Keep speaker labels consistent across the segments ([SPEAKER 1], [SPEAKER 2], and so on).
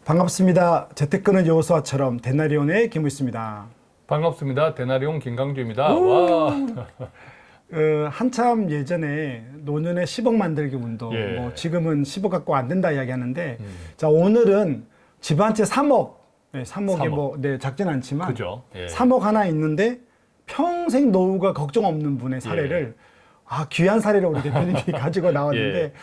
[SPEAKER 1] 반갑습니다. 재테크는 여호수아처럼 데나리온의 김우있습니다.
[SPEAKER 2] 반갑습니다. 데나리온 김강주입니다.
[SPEAKER 1] 와. 한참 예전에 노년에 10억 만들기 운동,
[SPEAKER 2] 예.
[SPEAKER 1] 뭐 지금은 10억 갖고 안 된다 이야기하는데, 자 오늘은 집 한 채 3억, 네, 3억에
[SPEAKER 2] 3억.
[SPEAKER 1] 뭐 작진 않지만
[SPEAKER 2] 그죠? 예.
[SPEAKER 1] 3억 하나 있는데 평생 노후가 걱정 없는 분의 사례를 귀한 사례를 우리 대표님이 가지고 나왔는데,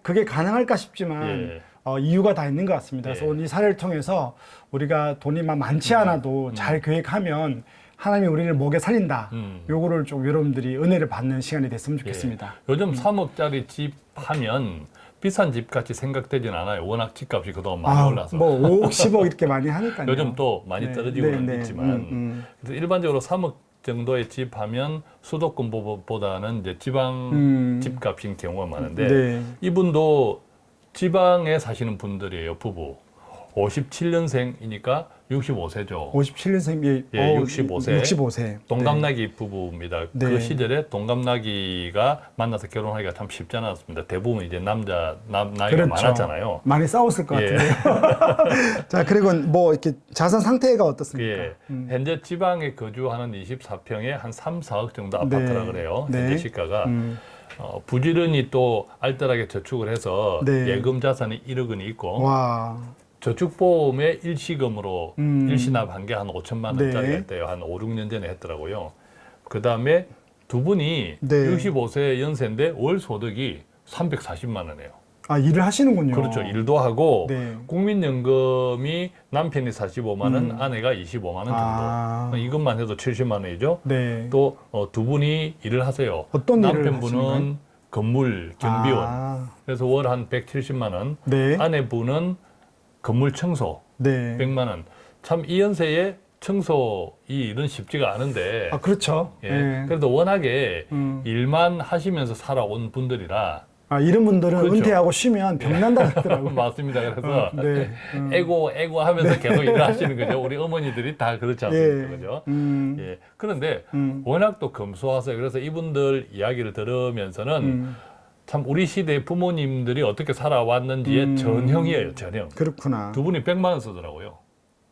[SPEAKER 1] 그게 가능할까 싶지만. 이유가 다 있는 것 같습니다. 그래서 오늘 이 사례를 통해서 우리가 돈이 많지 않아도 잘 계획하면 하나님이 우리를 먹여 살린다. 요거를 좀 여러분들이 은혜를 받는 시간이 됐으면 좋겠습니다.
[SPEAKER 2] 요즘 3억짜리 집 하면 비싼 집 같이 생각되진 않아요. 워낙 집값이 그동안 많이 올라서.
[SPEAKER 1] 뭐 5억, 10억 이렇게 많이 하니까요.
[SPEAKER 2] 요즘 또 많이 떨어지고는 있지만 그래서 일반적으로 3억 정도의 집 하면 수도권보다는 이제 지방 집값인 경우가 많은데 이분도 지방에 사시는 분들이에요, 부부. 57년생이니까 65세죠.
[SPEAKER 1] 57년생이
[SPEAKER 2] 65세.
[SPEAKER 1] 65세.
[SPEAKER 2] 동갑나기 부부입니다. 그 시절에 동갑나기가 만나서 결혼하기가 참 쉽지 않았습니다. 대부분 이제 나이가 많았잖아요.
[SPEAKER 1] 많이 싸웠을 것 같은데요. 자, 그리고 뭐 이렇게 자산 상태가 어떻습니까?
[SPEAKER 2] 현재 지방에 거주하는 24평에 한 3, 4억 정도 아파트라 그래요. 현재 시가가. 부지런히 또 알뜰하게 저축을 해서 예금 자산이 1억 원이 있고 저축보험에 일시금으로 일시납한 게 한 5천만 원짜리가 있대요. 한 5, 6년 전에 했더라고요. 그 다음에 두 분이 65세 연세인데 월 소득이 340만 원이에요.
[SPEAKER 1] 일을 하시는군요.
[SPEAKER 2] 그렇죠. 일도 하고 국민연금이 남편이 45만 원, 아내가 25만 원 정도. 이것만 해도 70만 원이죠. 또 두 분이 일을 하세요.
[SPEAKER 1] 어떤 일을
[SPEAKER 2] 남편분은 건물 경비원. 그래서 월 한 170만 원. 아내분은 건물 청소 100만 원. 참 이 연세에 청소 이 일은 쉽지가 않은데.
[SPEAKER 1] 그렇죠.
[SPEAKER 2] 그래도 워낙에 일만 하시면서 살아온 분들이라
[SPEAKER 1] 이런 분들은 은퇴하고 쉬면 병난다 그러더라고요.
[SPEAKER 2] 맞습니다. 그래서 애고 하면서 계속 일을 하시는 거죠. 우리 어머니들이 다 그렇지 않습니까? 그죠? 그런데 워낙 또 검소하세요. 그래서 이분들 이야기를 들으면서는 참 우리 시대의 부모님들이 어떻게 살아왔는지의 전형이에요. 전형.
[SPEAKER 1] 그렇구나.
[SPEAKER 2] 두 분이 100만 원 쓰더라고요.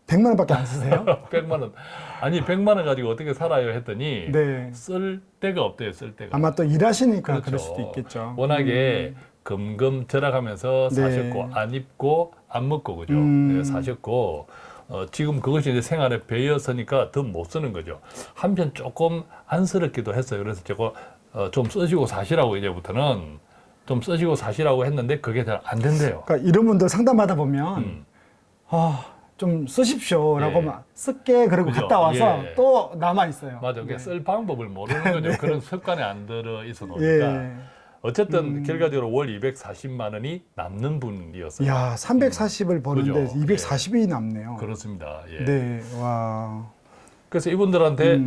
[SPEAKER 1] 100만 원밖에 안 쓰세요?
[SPEAKER 2] 100만 원. 아니 100만 원 가지고 어떻게 살아요 했더니 쓸 데가 없대요. 쓸 데가.
[SPEAKER 1] 아마 또 일하시니까 그럴 수도 있겠죠.
[SPEAKER 2] 워낙에 금금 절약하면서 사셨고 안 입고 안 먹고 그죠. 사셨고 지금 그것이 이제 생활에 배였으니까 더 못 쓰는 거죠. 한편 조금 안쓰럽기도 했어요. 그래서 저거 좀 쓰시고 사시라고 이제부터는 좀 쓰시고 사시라고 했는데 그게 잘 안 된대요.
[SPEAKER 1] 그러니까 이런 분들 상담하다 보면 좀 쓰십시오라고 막 쓸게 그러고
[SPEAKER 2] 그죠?
[SPEAKER 1] 갔다 와서 또 남아 있어요.
[SPEAKER 2] 맞아. 그게 쓸 방법을 모르는 거죠. 그런 습관에 안 들어 있어 놓으니까. 어쨌든 결과적으로 월 240만 원이 남는 분이었어요.
[SPEAKER 1] 야, 340을 버는데
[SPEAKER 2] 그죠?
[SPEAKER 1] 240이 남네요.
[SPEAKER 2] 그렇습니다.
[SPEAKER 1] 와.
[SPEAKER 2] 그래서 이분들한테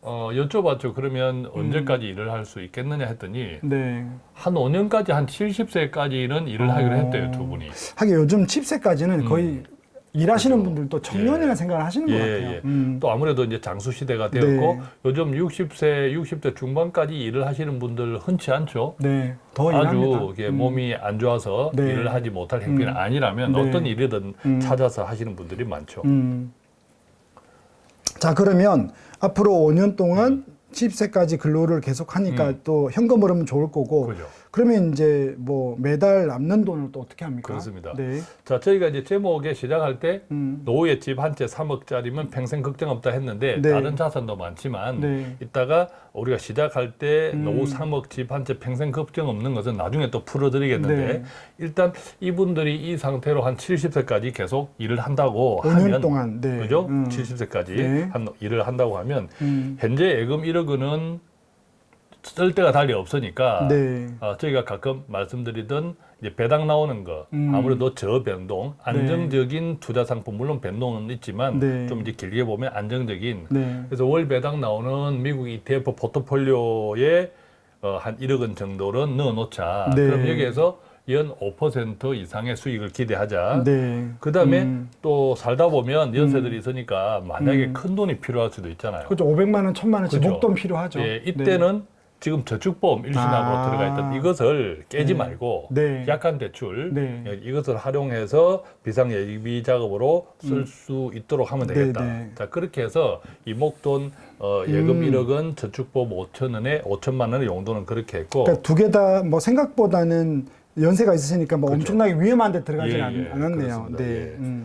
[SPEAKER 2] 여쭤봤죠. 그러면 언제까지 일을 할 수 있겠느냐 했더니 한 5년까지 한 70세까지는 일을 하기로 했대요. 두 분이.
[SPEAKER 1] 하긴 요즘 칩세까지는 거의 일하시는 분들도 청년이라는 생각을 하시는 것 같아요.
[SPEAKER 2] 또 아무래도 이제 장수 시대가 되었고 요즘 60대 중반까지 일을 하시는 분들 흔치 않죠.
[SPEAKER 1] 더
[SPEAKER 2] 아주
[SPEAKER 1] 일합니다.
[SPEAKER 2] 몸이 안 좋아서 일을 하지 못할 형편이 아니라면 어떤 일이든 찾아서 하시는 분들이 많죠.
[SPEAKER 1] 자, 그러면 앞으로 5년 동안 70세까지 근로를 계속하니까 또 현금 흐름은 좋을 거고 그러면 이제 뭐 매달 남는 돈을 또 어떻게 합니까?
[SPEAKER 2] 그렇습니다. 자, 저희가 이제 제목에 시작할 때 노후의 집 한 채 3억짜리면 평생 걱정 없다 했는데 다른 자산도 많지만 이따가 우리가 시작할 때 노후 3억 집 한 채 평생 걱정 없는 것은 나중에 또 풀어드리겠는데 일단 이분들이 이 상태로 한 70세까지 계속 일을 한다고
[SPEAKER 1] 5년
[SPEAKER 2] 하면
[SPEAKER 1] 동안
[SPEAKER 2] 그죠? 70세까지 일을 한다고 하면 현재 예금 1억 원은 쓸 데가 달리 없으니까 저희가 가끔 말씀드리던 이제 배당 나오는 거 아무래도 저변동 안정적인 투자 상품 물론 변동은 있지만 좀 이제 길게 보면 안정적인 그래서 월 배당 나오는 미국 ETF 포트폴리오에 한 1억 원 정도를 넣어놓자. 그럼 여기에서 연 5% 이상의 수익을 기대하자. 그 다음에 또 살다 보면 연세들이 있으니까 만약에 큰 돈이 필요할 수도 있잖아요.
[SPEAKER 1] 그렇죠. 500만 원, 1000만 원씩
[SPEAKER 2] 그죠?
[SPEAKER 1] 목돈 필요하죠.
[SPEAKER 2] 이때는 지금 저축보험 일시납으로 들어가 있던 이것을 깨지
[SPEAKER 1] 네.
[SPEAKER 2] 말고
[SPEAKER 1] 네.
[SPEAKER 2] 약관 대출
[SPEAKER 1] 네.
[SPEAKER 2] 이것을 활용해서 비상예비 자금으로 쓸 수 있도록 하면 되겠다.
[SPEAKER 1] 네, 네.
[SPEAKER 2] 자 그렇게 해서 이 목돈 예금 1억 원, 저축보험 5천원에 5천만 원의 용도는 그렇게 했고
[SPEAKER 1] 그러니까 두 개 다 뭐 생각보다는 연세가 있으시니까 뭐
[SPEAKER 2] 그렇죠.
[SPEAKER 1] 엄청나게 위험한 데 들어가지
[SPEAKER 2] 예,
[SPEAKER 1] 않았네요.
[SPEAKER 2] 그렇습니다.
[SPEAKER 1] 네.
[SPEAKER 2] 예.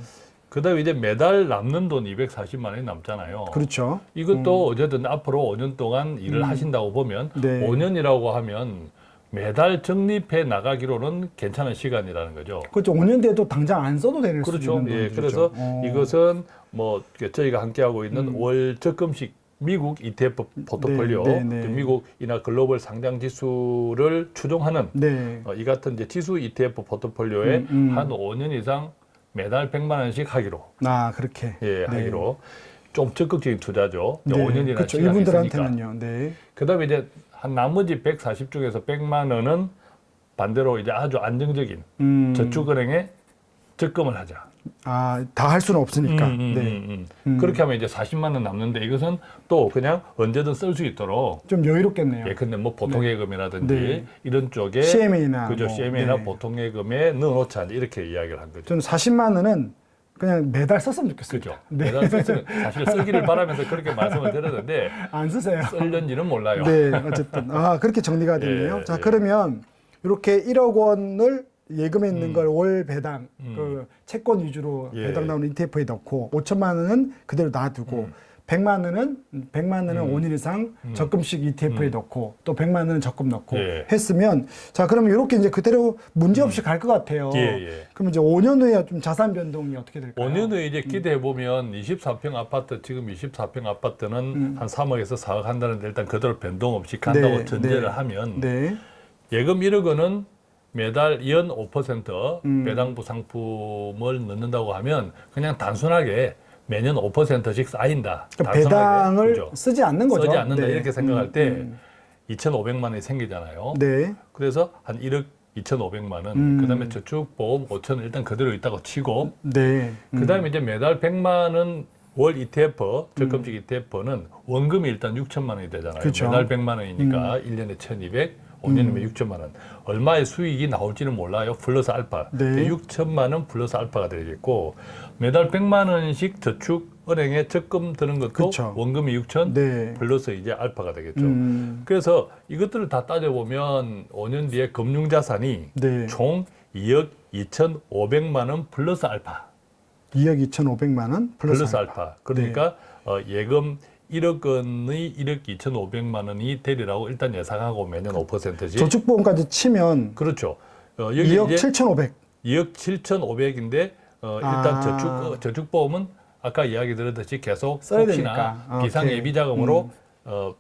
[SPEAKER 2] 그다음에 이제 매달 남는 돈 240만 원이 남잖아요.
[SPEAKER 1] 그렇죠.
[SPEAKER 2] 이것도 어쨌든 앞으로 5년 동안 일을 하신다고 보면
[SPEAKER 1] 네.
[SPEAKER 2] 5년이라고 하면 매달 적립해 나가기로는 괜찮은 시간이라는 거죠.
[SPEAKER 1] 그렇죠. 5년 뒤에도 당장 안 써도 되는 수
[SPEAKER 2] 그렇죠.
[SPEAKER 1] 있는
[SPEAKER 2] 예,
[SPEAKER 1] 돈이죠.
[SPEAKER 2] 그래서 이것은 뭐 저희가 함께하고 있는 월 적금식 미국 ETF 포트폴리오,
[SPEAKER 1] 네, 네, 네.
[SPEAKER 2] 미국이나 글로벌 상장 지수를 추종하는
[SPEAKER 1] 네.
[SPEAKER 2] 이 같은 이제 지수 ETF 포트폴리오에 한 5년 이상 매달 100만 원씩 하기로
[SPEAKER 1] 그렇게.
[SPEAKER 2] 예,
[SPEAKER 1] 네.
[SPEAKER 2] 하기로 좀 적극적인 투자죠.
[SPEAKER 1] 네.
[SPEAKER 2] 5년이나
[SPEAKER 1] 그렇죠.
[SPEAKER 2] 시간이
[SPEAKER 1] 이분들한테는요. 네.
[SPEAKER 2] 그다음에 이제 한 나머지 140 중에서 100만 원은 반대로 이제 아주 안정적인 저축은행에 적금을 하자.
[SPEAKER 1] 다 할 수는 없으니까. 네.
[SPEAKER 2] 그렇게 하면 이제 40만 원 남는데 이것은 또 그냥 언제든 쓸 수 있도록.
[SPEAKER 1] 좀 여유롭겠네요.
[SPEAKER 2] 예, 근데 뭐 보통예금이라든지
[SPEAKER 1] 네.
[SPEAKER 2] 이런 쪽에
[SPEAKER 1] CMA나
[SPEAKER 2] 그죠,
[SPEAKER 1] 뭐,
[SPEAKER 2] CMA나
[SPEAKER 1] 네.
[SPEAKER 2] 보통예금에 넣어놓자 이렇게 이야기를 한 거죠.
[SPEAKER 1] 저는 40만 원은 그냥 매달 썼으면 좋겠습니다.
[SPEAKER 2] 그죠.
[SPEAKER 1] 네.
[SPEAKER 2] 매달 썼으면 사실 쓰기를 바라면서 그렇게 말씀을 드렸는데
[SPEAKER 1] 안 쓰세요.
[SPEAKER 2] 쓸는지는 몰라요.
[SPEAKER 1] 네, 어쨌든 그렇게 정리가 됐네요.
[SPEAKER 2] 예,
[SPEAKER 1] 자,
[SPEAKER 2] 예.
[SPEAKER 1] 그러면 이렇게 1억 원을 예금에 있는 걸 월 배당, 그 채권 위주로
[SPEAKER 2] 예.
[SPEAKER 1] 배당 나오는 ETF에 넣고 5천만 원은 그대로 놔두고 100만 원은 5년 이상 적금식 ETF에 넣고 또 100만 원은 적금 넣고
[SPEAKER 2] 예.
[SPEAKER 1] 했으면 자, 그러면 이렇게 이제 그대로 문제 없이 갈 것 같아요.
[SPEAKER 2] 예, 예.
[SPEAKER 1] 그럼 이제 5년 후에 좀 자산 변동이 어떻게 될까요?
[SPEAKER 2] 5년 후에 이제 기대해 보면 24평 아파트 지금 24평 아파트는 한 3억에서 4억 한다는데 일단 그대로 변동 없이 간다고
[SPEAKER 1] 네,
[SPEAKER 2] 전제를
[SPEAKER 1] 네.
[SPEAKER 2] 하면
[SPEAKER 1] 네.
[SPEAKER 2] 예금 1억 원은 매달 연 5% 배당부 상품을 넣는다고 하면 그냥 단순하게 매년 5%씩 쌓인다.
[SPEAKER 1] 그러니까
[SPEAKER 2] 단순하게.
[SPEAKER 1] 배당을
[SPEAKER 2] 그죠?
[SPEAKER 1] 쓰지 않는 거죠.
[SPEAKER 2] 쓰지 않는다
[SPEAKER 1] 네.
[SPEAKER 2] 이렇게 생각할 때 2,500만 원이 생기잖아요.
[SPEAKER 1] 네.
[SPEAKER 2] 그래서 한 1억 2,500만 원. 그다음에 저축보험 5천 원 일단 그대로 있다고 치고
[SPEAKER 1] 네.
[SPEAKER 2] 그다음에 이제 매달 100만 원 월 ETF, 적금식 ETF는 원금이 일단 6천만 원이 되잖아요.
[SPEAKER 1] 그쵸.
[SPEAKER 2] 매달 100만 원이니까 1년에 1,200, 5년이면 6천만 원. 얼마의 수익이 나올지는 몰라요. 플러스 알파.
[SPEAKER 1] 네.
[SPEAKER 2] 6천만 원 플러스 알파가 되겠고 매달 100만 원씩 저축 은행에 적금 드는 것도
[SPEAKER 1] 그쵸.
[SPEAKER 2] 원금이 6천
[SPEAKER 1] 네.
[SPEAKER 2] 플러스 이제 알파가 되겠죠. 그래서 이것들을 다 따져보면 5년 뒤에 금융자산이
[SPEAKER 1] 네.
[SPEAKER 2] 총 2억 2,500만 원 플러스 알파.
[SPEAKER 1] 2억 2,500만 원 플러스
[SPEAKER 2] 알파. 그러니까 예금 1억 원의 1억 2,500만 원이 되리라고 일단 예상하고 매년 5%씩.
[SPEAKER 1] 저축보험까지 치면
[SPEAKER 2] 그렇죠. 여기
[SPEAKER 1] 2억
[SPEAKER 2] 이제
[SPEAKER 1] 7,500.
[SPEAKER 2] 2억 7,500인데 일단 저축보험은 아까 이야기 드렸듯이 계속
[SPEAKER 1] 써야
[SPEAKER 2] 혹시나
[SPEAKER 1] 되니까.
[SPEAKER 2] 비상예비 자금으로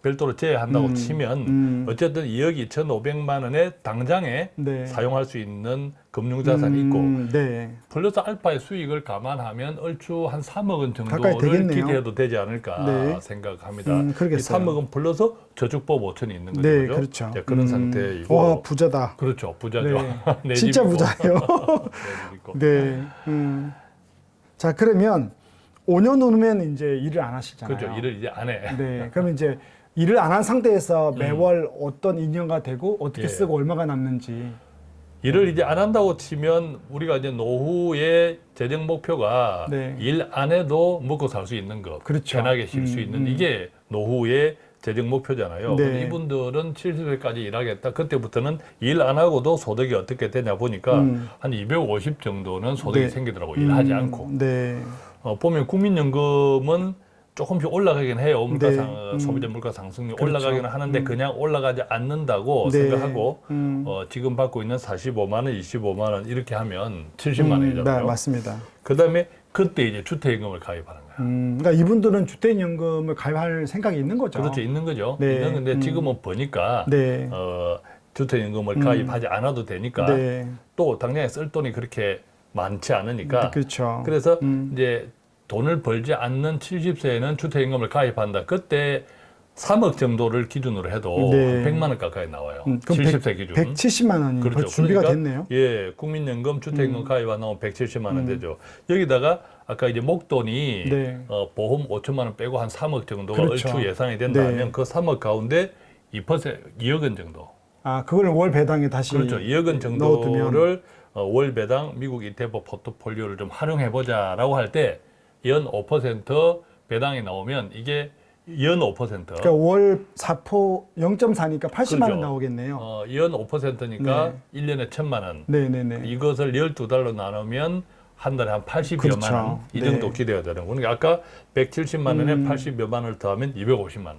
[SPEAKER 2] 별도로 제외한다고 치면 어쨌든 2억 2,500만 원에 당장에
[SPEAKER 1] 네.
[SPEAKER 2] 사용할 수 있는 금융자산이 있고
[SPEAKER 1] 네.
[SPEAKER 2] 플러스 알파의 수익을 감안하면 얼추 한 3억 원
[SPEAKER 1] 가까이
[SPEAKER 2] 정도를
[SPEAKER 1] 되겠네요.
[SPEAKER 2] 기대해도 되지 않을까
[SPEAKER 1] 네.
[SPEAKER 2] 생각합니다. 이
[SPEAKER 1] 그러겠어요.
[SPEAKER 2] 3억 원 플러스 저축보험 5천이 있는 거죠.
[SPEAKER 1] 네,
[SPEAKER 2] 그죠?
[SPEAKER 1] 그렇죠.
[SPEAKER 2] 네, 그런 상태이고.
[SPEAKER 1] 와, 부자다.
[SPEAKER 2] 그렇죠. 부자죠.
[SPEAKER 1] 네.
[SPEAKER 2] 내
[SPEAKER 1] 진짜
[SPEAKER 2] 집이고.
[SPEAKER 1] 부자예요.
[SPEAKER 2] 내 집이고.
[SPEAKER 1] 네. 자, 그러면 5년 후면 이제 일을 안 하시잖아요.
[SPEAKER 2] 그렇죠. 일을 이제 안 해.
[SPEAKER 1] 네. 그러면 이제 일을 안 한 상태에서 매월 어떤 인연가 되고 어떻게
[SPEAKER 2] 예.
[SPEAKER 1] 쓰고 얼마가 남는지.
[SPEAKER 2] 일을 이제 안 한다고 치면 우리가 이제 노후의 재정 목표가
[SPEAKER 1] 네.
[SPEAKER 2] 일 안 해도 먹고 살 수 있는 것,
[SPEAKER 1] 그렇죠.
[SPEAKER 2] 편하게 쉴 수 있는 이게 노후의 재정 목표잖아요.
[SPEAKER 1] 네.
[SPEAKER 2] 근데 이분들은 70세까지 일하겠다. 그때부터는 일 안 하고도 소득이 어떻게 되냐 보니까 한 250 정도는 소득이
[SPEAKER 1] 네.
[SPEAKER 2] 생기더라고 요 일하지 않고.
[SPEAKER 1] 네.
[SPEAKER 2] 보면 국민연금은 조금씩 올라가긴 해요.
[SPEAKER 1] 네.
[SPEAKER 2] 소비자 물가 상승률
[SPEAKER 1] 그렇죠.
[SPEAKER 2] 올라가긴 하는데 그냥 올라가지 않는다고
[SPEAKER 1] 네.
[SPEAKER 2] 생각하고 지금 받고 있는 45만 원, 25만 원 이렇게 하면 70만 원이잖아요.
[SPEAKER 1] 네, 맞습니다.
[SPEAKER 2] 그다음에 그때 이제 주택연금을 가입하는 거야.
[SPEAKER 1] 그러니까 이분들은 주택연금을 가입할 생각이 있는 거죠.
[SPEAKER 2] 그렇죠. 있는 거죠.
[SPEAKER 1] 네.
[SPEAKER 2] 있는 건데 지금은 보니까
[SPEAKER 1] 네.
[SPEAKER 2] 주택연금을 가입하지 않아도 되니까
[SPEAKER 1] 네.
[SPEAKER 2] 또 당장에 쓸 돈이 그렇게 많지 않으니까
[SPEAKER 1] 그렇죠.
[SPEAKER 2] 그래서 이제 돈을 벌지 않는 70세에는 주택연금을 가입한다. 그때 3억 정도를 기준으로 해도
[SPEAKER 1] 네.
[SPEAKER 2] 한 100만 원 가까이 나와요.
[SPEAKER 1] 그럼
[SPEAKER 2] 70세 기준.
[SPEAKER 1] 170만 원이
[SPEAKER 2] 그렇죠.
[SPEAKER 1] 벌써 준비가
[SPEAKER 2] 그러니까
[SPEAKER 1] 됐네요.
[SPEAKER 2] 예, 국민연금, 주택연금 가입 안 나오면 170만 원 되죠. 여기다가 아까 이제 목돈이
[SPEAKER 1] 네.
[SPEAKER 2] 보험 5천만 원 빼고 한 3억 정도가
[SPEAKER 1] 그렇죠.
[SPEAKER 2] 얼추 예상이 된다면
[SPEAKER 1] 네.
[SPEAKER 2] 그 3억 가운데 2억 원 정도.
[SPEAKER 1] 아, 그걸 월 배당에 다시
[SPEAKER 2] 그렇죠. 2억 원
[SPEAKER 1] 넣어두면.
[SPEAKER 2] 정도를 월 배당 미국 ETF 포트폴리오를 좀 활용해 보자라고 할 때 연 5% 배당이 나오면 이게 연 5%.
[SPEAKER 1] 그러니까 월 4% 0.4니까 80만
[SPEAKER 2] 그렇죠.
[SPEAKER 1] 원 나오겠네요.
[SPEAKER 2] 연 5%니까 1년에 1,000만 원.
[SPEAKER 1] 네네네.
[SPEAKER 2] 이것을 12달로 나누면 한 달에 한 80여만
[SPEAKER 1] 그렇죠.
[SPEAKER 2] 원 이 정도
[SPEAKER 1] 네.
[SPEAKER 2] 기대가 되는 거예요. 그러니까 아까 170만 원에 80여만 원을 더하면 250만 원.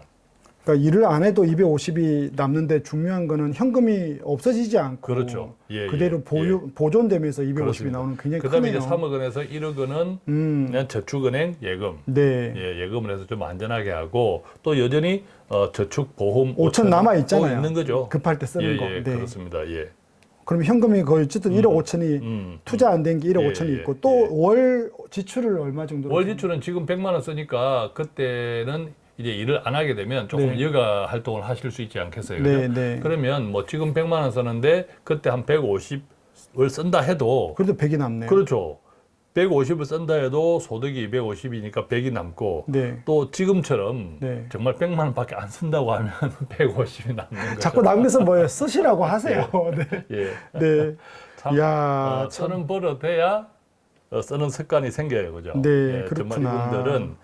[SPEAKER 1] 그러니까 일을 안 해도 250이 남는데 중요한 거는 현금이 없어지지 않고
[SPEAKER 2] 그렇죠. 예,
[SPEAKER 1] 그대로
[SPEAKER 2] 예.
[SPEAKER 1] 보존되면서 250이
[SPEAKER 2] 그렇습니다.
[SPEAKER 1] 나오는 굉장히
[SPEAKER 2] 그다음에
[SPEAKER 1] 크네요.
[SPEAKER 2] 이제 3억 원에서 1억 원은 그냥 저축은행 예금.
[SPEAKER 1] 네.
[SPEAKER 2] 예, 예금을 해서 좀 안전하게 하고 또 여전히 저축 보험
[SPEAKER 1] 5천 남아 있잖아요.
[SPEAKER 2] 있는 거죠.
[SPEAKER 1] 급할 때 쓰는
[SPEAKER 2] 예,
[SPEAKER 1] 거.
[SPEAKER 2] 예,
[SPEAKER 1] 네.
[SPEAKER 2] 그렇습니다. 예.
[SPEAKER 1] 그럼 현금이 거의 어쨌든 1억 5천이 투자 안 된 게 1억
[SPEAKER 2] 예,
[SPEAKER 1] 5천이
[SPEAKER 2] 예,
[SPEAKER 1] 있고
[SPEAKER 2] 예.
[SPEAKER 1] 또 월 지출을 얼마 정도?
[SPEAKER 2] 월 지출은 지금 100만 원 쓰니까 그때는 이제 일을 안 하게 되면 조금
[SPEAKER 1] 네.
[SPEAKER 2] 여가 활동을 하실 수 있지 않겠어요?
[SPEAKER 1] 네,
[SPEAKER 2] 그죠?
[SPEAKER 1] 네.
[SPEAKER 2] 그러면 뭐 지금 100만 원 쓰는데 그때 한 150을 쓴다 해도
[SPEAKER 1] 그래도 100이 남네요.
[SPEAKER 2] 그렇죠. 150을 쓴다 해도 소득이 250이니까 100이 남고
[SPEAKER 1] 네.
[SPEAKER 2] 또 지금처럼
[SPEAKER 1] 네.
[SPEAKER 2] 정말 100만 원밖에 안 쓴다고 하면 150이 남는 거죠.
[SPEAKER 1] 자꾸 남겨서 뭐예요? 쓰시라고 하세요. 네.
[SPEAKER 2] 예.
[SPEAKER 1] 네.
[SPEAKER 2] 참,
[SPEAKER 1] 이야,
[SPEAKER 2] 쓰는 버릇해야 쓰는 습관이 생겨요, 그죠?
[SPEAKER 1] 네,
[SPEAKER 2] 정말
[SPEAKER 1] 그렇구나.
[SPEAKER 2] 이분들은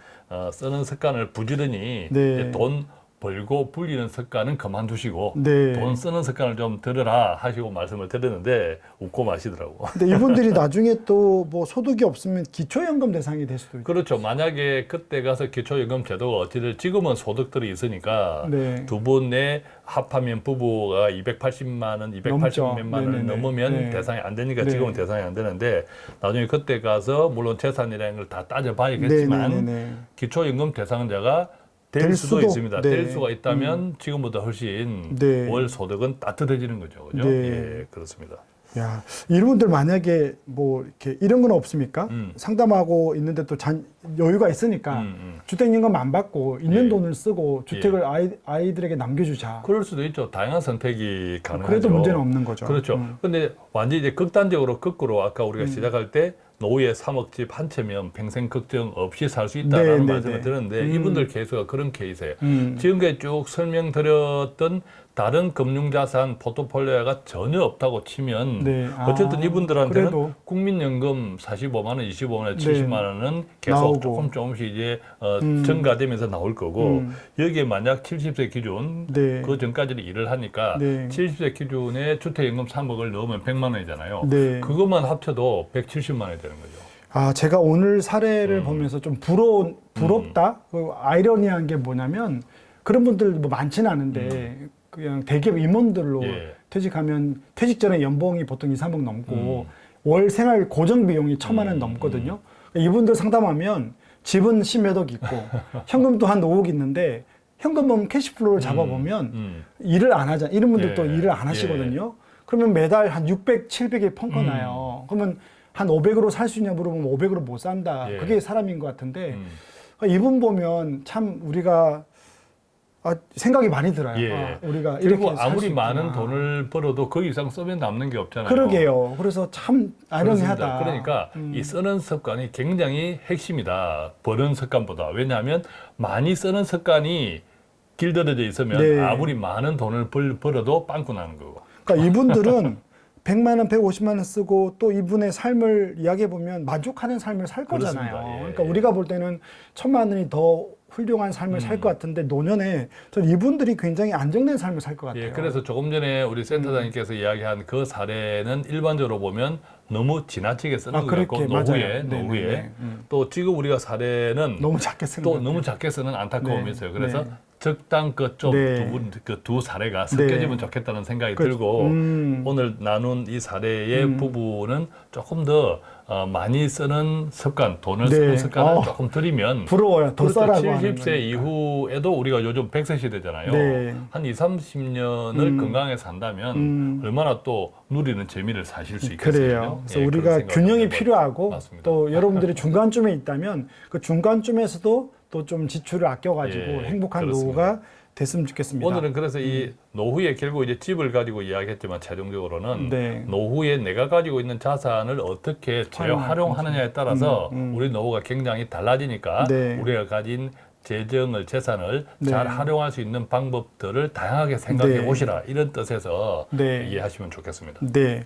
[SPEAKER 2] 쓰는 습관을 부지런히
[SPEAKER 1] 네.
[SPEAKER 2] 이제 돈 벌고 불리는 습관은 그만두시고
[SPEAKER 1] 네.
[SPEAKER 2] 돈 쓰는 습관을 좀 들으라 하시고 말씀을 드렸는데 웃고 마시더라고.
[SPEAKER 1] 근데 이분들이 나중에 또 뭐 소득이 없으면 기초연금 대상이 될 수도 있죠.
[SPEAKER 2] 그렇죠. 만약에 그때 가서 기초연금 제도가 어찌를 지금은 소득들이 있으니까
[SPEAKER 1] 네.
[SPEAKER 2] 두 분의 합하면 부부가 280만 원, 280몇만 원을
[SPEAKER 1] 네네네.
[SPEAKER 2] 넘으면
[SPEAKER 1] 네.
[SPEAKER 2] 대상이 안 되니까
[SPEAKER 1] 네.
[SPEAKER 2] 지금은 대상이 안 되는데 나중에 그때 가서 물론 재산이라는 걸 다 따져봐야겠지만
[SPEAKER 1] 네네네.
[SPEAKER 2] 기초연금 대상자가 될
[SPEAKER 1] 될
[SPEAKER 2] 수도
[SPEAKER 1] 수도,
[SPEAKER 2] 있습니다.
[SPEAKER 1] 네.
[SPEAKER 2] 될 수가 있다면 지금보다 훨씬
[SPEAKER 1] 네.
[SPEAKER 2] 월 소득은 따뜻해지는 거죠. 그죠?
[SPEAKER 1] 네.
[SPEAKER 2] 예, 그렇습니다.
[SPEAKER 1] 야, 이분들 만약에 뭐 이렇게 이런 건 없습니까?
[SPEAKER 2] 음.
[SPEAKER 1] 상담하고 있는데 또 여유가 있으니까 주택연금 안 받고 있는
[SPEAKER 2] 예.
[SPEAKER 1] 돈을 쓰고 주택을 아이들에게 남겨주자.
[SPEAKER 2] 그럴 수도 있죠. 다양한 선택이 가능하죠.
[SPEAKER 1] 그래도 문제는 없는 거죠.
[SPEAKER 2] 그렇죠. 근데 완전히 이제 극단적으로 거꾸로 아까 우리가 시작할 때 노후에 3억 집 한 채면 평생 걱정 없이 살 수 있다라는
[SPEAKER 1] 네,
[SPEAKER 2] 말씀을
[SPEAKER 1] 네.
[SPEAKER 2] 드렸는데 이분들 케이스가 그런 케이스예요.
[SPEAKER 1] 음.
[SPEAKER 2] 지금까지 쭉 설명드렸던 다른 금융자산 포트폴리오가 전혀 없다고 치면
[SPEAKER 1] 네.
[SPEAKER 2] 어쨌든 이분들한테는
[SPEAKER 1] 그래도.
[SPEAKER 2] 국민연금 45만 원, 25만 원,
[SPEAKER 1] 네.
[SPEAKER 2] 70만 원은 계속
[SPEAKER 1] 나오고.
[SPEAKER 2] 조금씩 이제 증가되면서 나올 거고 여기에 만약 70세 기준
[SPEAKER 1] 네.
[SPEAKER 2] 그 전까지는 일을 하니까
[SPEAKER 1] 네.
[SPEAKER 2] 70세 기준에 주택연금 3억을 넣으면 100만 원이잖아요.
[SPEAKER 1] 네.
[SPEAKER 2] 그것만 합쳐도 170만 원이 되는 거죠.
[SPEAKER 1] 아, 제가 오늘 사례를 보면서 좀 부럽다? 그 아이러니한 게 뭐냐면 그런 분들 뭐 많지는 않은데 그냥 대기업 임원들로
[SPEAKER 2] 예.
[SPEAKER 1] 퇴직하면 퇴직 전에 연봉이 보통 2, 3억 넘고 월 생활 고정 비용이 1,000만 원 넘거든요. 이분들 상담하면 집은 10몇 억 있고 현금도 한 5억 있는데 현금은 캐시플로우를 잡아보면 일을 안 하잖아요. 이런 분들 또
[SPEAKER 2] 예.
[SPEAKER 1] 일을 안 하시거든요. 그러면 매달 한 600, 700이 펑커 나요. 그러면 한 500으로 살 수 있냐 물어보면 500으로 못 산다.
[SPEAKER 2] 예.
[SPEAKER 1] 그게 사람인 것 같은데 이분 보면 참 우리가 생각이 많이 들어요.
[SPEAKER 2] 예.
[SPEAKER 1] 우리가 이렇게
[SPEAKER 2] 그리고
[SPEAKER 1] 살수
[SPEAKER 2] 아무리
[SPEAKER 1] 있구나.
[SPEAKER 2] 많은 돈을 벌어도 그 이상 쓰면 남는 게 없잖아요.
[SPEAKER 1] 그러게요. 그래서 참 아이러니하다.
[SPEAKER 2] 그렇습니다. 그러니까 이 쓰는 습관이 굉장히 핵심이다. 버는 습관보다. 왜냐하면 많이 쓰는 습관이 길들여져 있으면
[SPEAKER 1] 네.
[SPEAKER 2] 아무리 많은 돈을 벌어도 빵꾸 나는 거고.
[SPEAKER 1] 그러니까 이분들은 100만 원, 150만 원 쓰고 또 이분의 삶을 이야기해 보면 만족하는 삶을 살 거잖아요.
[SPEAKER 2] 그렇습니다. 예.
[SPEAKER 1] 그러니까 우리가 볼 때는 1,000만 원이 더 훌륭한 삶을 살 것 같은데 노년에 전 이분들이 굉장히 안정된 삶을 살 것 같아요.
[SPEAKER 2] 예, 그래서 조금 전에 우리 센터장님께서 이야기한 그 사례는 일반적으로 보면 너무 지나치게 쓰는 것 같고
[SPEAKER 1] 그렇게
[SPEAKER 2] 노후에
[SPEAKER 1] 맞아요.
[SPEAKER 2] 노후에
[SPEAKER 1] 네네네.
[SPEAKER 2] 또 지금 우리가 사례는
[SPEAKER 1] 너무 작게 쓰는
[SPEAKER 2] 또
[SPEAKER 1] 것 같아요.
[SPEAKER 2] 너무 작게 쓰는 안타까움이
[SPEAKER 1] 네.
[SPEAKER 2] 있어요. 그래서
[SPEAKER 1] 네.
[SPEAKER 2] 적당 그좀
[SPEAKER 1] 네.
[SPEAKER 2] 두 사례가 섞여지면
[SPEAKER 1] 네.
[SPEAKER 2] 좋겠다는 생각이
[SPEAKER 1] 그렇죠.
[SPEAKER 2] 들고 오늘 나눈 이 사례의 부부는 조금 더 많이 쓰는 습관, 돈을
[SPEAKER 1] 네.
[SPEAKER 2] 쓰는 습관을 조금 들이면
[SPEAKER 1] 부러워요. 더
[SPEAKER 2] 그렇죠.
[SPEAKER 1] 써라고 하는
[SPEAKER 2] 70세
[SPEAKER 1] 거니까.
[SPEAKER 2] 이후에도 우리가 요즘 100세 시대잖아요.
[SPEAKER 1] 네.
[SPEAKER 2] 한 2, 30년을 건강하게 산다면 얼마나 또 누리는 재미를 사실 수 있겠어요.
[SPEAKER 1] 그래요. 그래서
[SPEAKER 2] 예, 그런
[SPEAKER 1] 우리가
[SPEAKER 2] 생각을
[SPEAKER 1] 균형이
[SPEAKER 2] 해봐요.
[SPEAKER 1] 필요하고
[SPEAKER 2] 맞습니다.
[SPEAKER 1] 또 여러분들이 중간쯤에 있다면 그 중간쯤에서도 또 좀 지출을 아껴가지고
[SPEAKER 2] 예,
[SPEAKER 1] 행복한
[SPEAKER 2] 그렇습니다.
[SPEAKER 1] 노후가 됐으면 좋겠습니다.
[SPEAKER 2] 오늘은 그래서 이 노후에 결국 이제 집을 가지고 이야기했지만 최종적으로는
[SPEAKER 1] 네.
[SPEAKER 2] 노후에 내가 가지고 있는 자산을 어떻게 재활용하느냐에 따라서 우리 노후가 굉장히 달라지니까
[SPEAKER 1] 네.
[SPEAKER 2] 우리가 가진 재정을 재산을
[SPEAKER 1] 네.
[SPEAKER 2] 잘 활용할 수 있는 방법들을 다양하게 생각해
[SPEAKER 1] 네.
[SPEAKER 2] 보시라 이런 뜻에서
[SPEAKER 1] 네.
[SPEAKER 2] 이해하시면 좋겠습니다.
[SPEAKER 1] 네.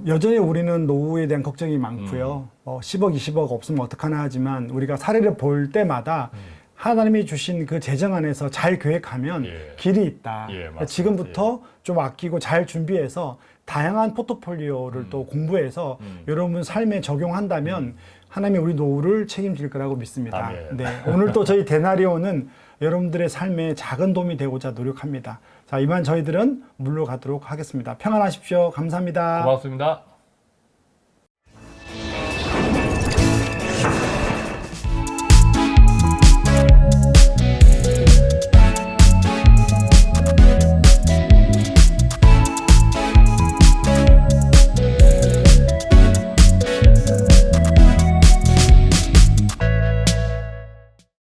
[SPEAKER 1] 여전히 우리는 노후에 대한 걱정이 많고요. 10억, 20억 없으면 어떡하나 하지만 우리가 사례를 볼 때마다 하나님이 주신 그 재정 안에서 잘 계획하면
[SPEAKER 2] 예.
[SPEAKER 1] 길이 있다.
[SPEAKER 2] 예, 맞습니다.
[SPEAKER 1] 지금부터 좀 아끼고 잘 준비해서 다양한 포트폴리오를 또 공부해서 여러분 삶에 적용한다면 하나님이 우리 노후를 책임질 거라고 믿습니다.
[SPEAKER 2] 아멘.
[SPEAKER 1] 네. 오늘 또 저희 데나리오는 여러분들의 삶에 작은 도움이 되고자 노력합니다. 자, 이만 저희들은 물러가도록 하겠습니다. 평안하십시오. 감사합니다.
[SPEAKER 2] 고맙습니다.